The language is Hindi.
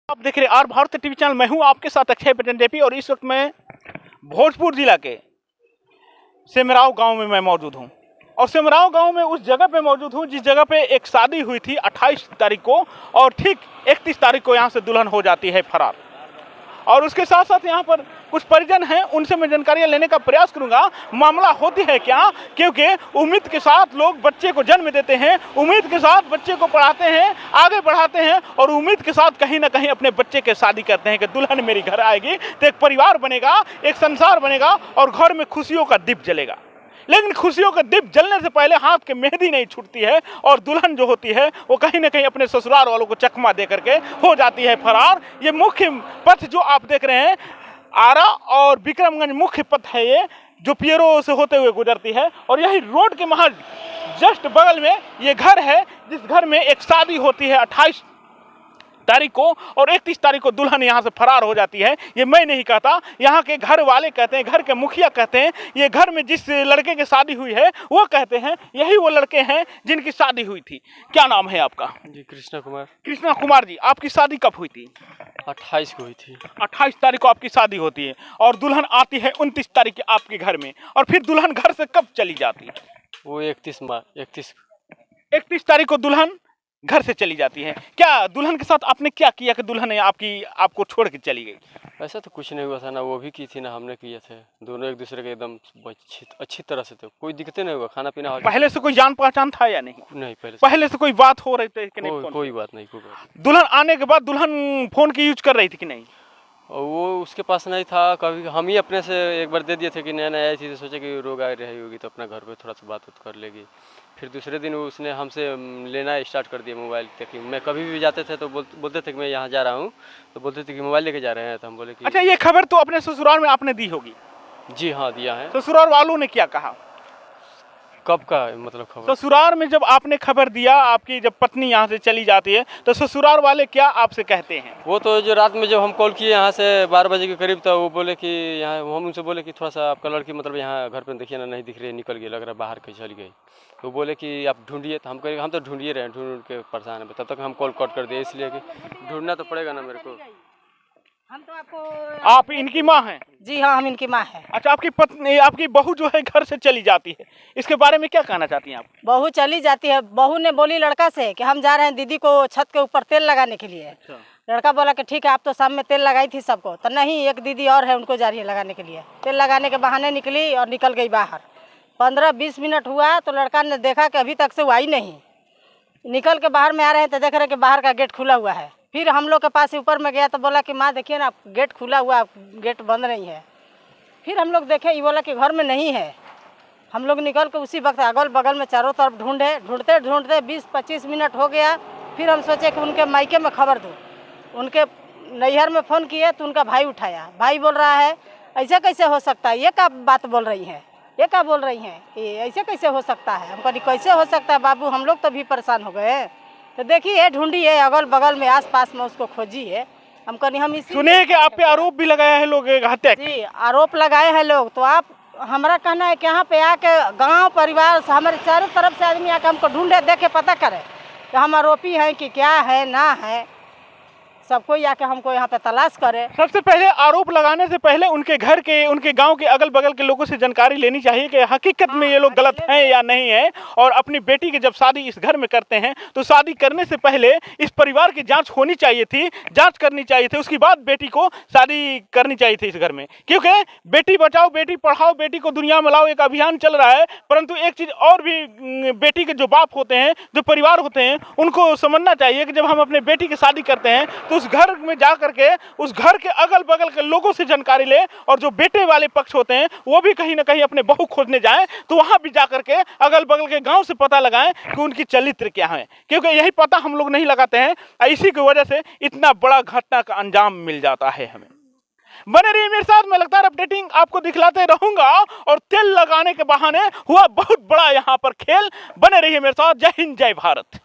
आप देख रहे हैं आर भारत टीवी चैनल। मैं हूं आपके साथ अक्षय पटेल जेपी और इस वक्त मैं भोजपुर जिला के सेमराव गांव में मैं मौजूद हूं। और सेमराव गांव में उस जगह पे मौजूद हूं जिस जगह पे एक शादी हुई थी 28 तारीख को और ठीक 31 तारीख को यहां से दुल्हन हो जाती है फरार। और उसके साथ साथ यहाँ पर कुछ परिजन हैं, उनसे मैं जानकारियाँ लेने का प्रयास करूंगा मामला होती है क्या, क्योंकि उम्मीद के साथ लोग बच्चे को जन्म देते हैं, उम्मीद के साथ बच्चे को पढ़ाते हैं, आगे बढ़ाते हैं और उम्मीद के साथ कहीं ना कहीं अपने बच्चे के शादी करते हैं कि दुल्हन मेरी घर आएगी तो एक परिवार बनेगा, एक संसार बनेगा और घर में खुशियों का दीप जलेगा। लेकिन खुशियों का दीप जलने से पहले हाथ के मेहंदी नहीं छूटती है और दुल्हन जो होती है वो कहीं ना कहीं अपने ससुराल वालों को चकमा दे करके हो जाती है फरार। ये मुख्य पथ जो आप देख रहे हैं आरा और विक्रमगंज मुख्य पथ है ये, जो पियरो से होते हुए गुजरती है और यही रोड के महज जस्ट बगल में ये घर है जिस घर में एक शादी होती है 28 तारीख को और 31 तारीख को दुल्हन यहाँ से फरार हो जाती है। ये मैं नहीं कहता, यहाँ के घर वाले कहते हैं, घर के मुखिया कहते हैं, ये घर में जिस लड़के की शादी हुई है वो कहते हैं यही वो लड़के हैं जिनकी शादी हुई थी। क्या नाम है आपका? जी कृष्णा कुमार। कृष्णा कुमार जी, आपकी शादी कब हुई थी? 28 को हुई थी। 28 तारीख को आपकी शादी होती है और दुल्हन आती है 29 तारीख के आपके घर में और फिर दुल्हन घर से कब चली जाती है? वो 31 तारीख को दुल्हन घर से चली जाती है। क्या दुल्हन के साथ आपने क्या किया कि दुल्हन आपको छोड़ के चली गई? ऐसा तो कुछ नहीं हुआ था ना, वो भी की थी ना हमने किए थे। दोनों एक दूसरे के एकदम अच्छी तरह से थे, कोई दिक्कत नहीं हुआ। खाना पीना पहले से कोई जान पहचान था या नहीं? नहीं, पहले से कोई बात हो रही थी कि नहीं? कोई बात नहीं। दुल्हन आने के बाद दुल्हन फोन की यूज कर रही थी कि नहीं? और वो उसके पास नहीं था, कभी हम ही अपने से एक बार दे दिए थे कि नया नया आई थी तो सोचे कि रोग आ रही होगी तो अपना घर पे थोड़ा सा बात कर लेगी। फिर दूसरे दिन उसने हमसे लेना स्टार्ट कर दिया मोबाइल तक। मैं कभी भी जाते थे तो बोलते थे कि मैं यहाँ जा रहा हूँ, तो बोलते थे कि मोबाइल लेके जा रहे हैं, तो हम बोले कि अच्छा, ये खबर तो अपने ससुराल में आपने दी होगी? जी हाँ, दिया है। ससुराल वालों ने क्या कहा? कब का मतलब खबर? ससुराल में जब आपने खबर दिया आपकी जब पत्नी यहाँ से चली जाती है तो ससुराल वाले क्या आपसे कहते हैं? वो तो जो रात में जब हम कॉल किए यहाँ से 12 बजे के करीब, तो वो बोले कि यहाँ हम उनसे बोले कि थोड़ा सा आपका लड़की मतलब यहाँ घर पे देखिए ना, नहीं दिख रही, निकल गई, लग रहा है बाहर कहीं चली गई। तो बोले कि आप ढूंढिए, तो हम कहें हम तो ढूंढिए रहे हैं, ढूंढ के परेशान है। तब तक हम कॉल कट कर दिए, इसलिए कि ढूंढना तो पड़ेगा ना मेरे को। हम तो आपको आप इनकी माँ हैं? जी हाँ, हम इनकी माँ है। अच्छा, आपकी पत्नी आपकी बहू जो है घर से चली जाती है, इसके बारे में क्या कहना चाहती हैं आप? बहू चली जाती है, बहू ने बोली लड़का से कि हम जा रहे हैं दीदी को छत के ऊपर तेल लगाने के लिए। अच्छा। लड़का बोला कि ठीक है, आप तो शाम में तेल लगाई थी सबको, तो नहीं, एक दीदी और है, उनको जा रही है लगाने के लिए। तेल लगाने के बहाने निकली और निकल गई बाहर। 15-20 मिनट हुआ तो लड़का ने देखा कि अभी तक से वो आई नहीं। निकल के बाहर में आ रहे हैं तो देख रहे कि बाहर का गेट खुला हुआ है। फिर हम लोग के पास ऊपर में गया तो बोला कि माँ देखिए ना, गेट खुला हुआ, गेट बंद नहीं है। फिर हम लोग देखे, ये बोला कि घर में नहीं है। हम लोग निकल के उसी वक्त अगल बगल में चारों तरफ ढूंढते 20-25 मिनट हो गया। फिर हम सोचे कि उनके मायके में खबर दूँ। उनके नैहर में फ़ोन किए तो उनका भाई उठाया। भाई बोल रहा है ऐसे कैसे हो सकता है, ये क्या बात बोल रही हैं, ये क्या बोल रही हैं कि ऐसे कैसे हो सकता है। हम कहीं कैसे हो सकता है बाबू, हम लोग तो भी परेशान हो गए। तो देखिए, ढूंढिए अगल बगल में, आस पास में उसको खोजिए। हम कहीं हम इसी सुने कि आप पे आरोप भी लगाया है लोग हत्या? जी, आरोप लगाए हैं लोग। तो आप, हमारा कहना है कि यहाँ पे आके गांव परिवार हमारे चारों तरफ से आदमी आके हमको ढूंढे, देखे, पता करे कि हम आरोपी हैं कि क्या है ना है। सबको आके हमको यहाँ पे तलाश करे। सबसे पहले आरोप लगाने से पहले उनके घर के, उनके गांव के अगल बगल के लोगों से जानकारी लेनी चाहिए कि हकीकत में ये लोग गलत हैं या नहीं है। और अपनी बेटी की जब शादी इस घर में करते हैं तो शादी करने से पहले इस परिवार की जांच होनी चाहिए थी, जांच करनी चाहिए थी, उसके बाद बेटी को शादी करनी चाहिए थी इस घर में। क्योंकि बेटी बचाओ बेटी पढ़ाओ, बेटी को दुनिया में लाओ एक अभियान चल रहा है। परंतु एक चीज़ और भी, बेटी के जो बाप होते हैं, जो परिवार होते हैं, उनको समझना चाहिए कि जब हम अपने बेटी की शादी करते हैं तो उस घर में जा करके उस घर के अगल बगल के लोगों से जानकारी ले और जो बेटे वाले पक्ष होते हैं वो भी कहीं ना कहीं अपने बहू खोजने जाएं तो वहां भी जा करके अगल बगल के गांव से पता लगाएं कि उनकी चरित्र क्या है। क्योंकि यही पता हम लोग नहीं लगाते हैं, इसी की वजह से इतना बड़ा घटना का अंजाम मिल जाता है हमें। बने रहिए मेरे साथ, मैं लगातार अपडेटिंग आपको दिखलाते रहूंगा। और तेल लगाने के बहाने हुआ बहुत बड़ा यहाँ पर खेल। बने रहिए मेरे साथ। जय हिंद, जय भारत।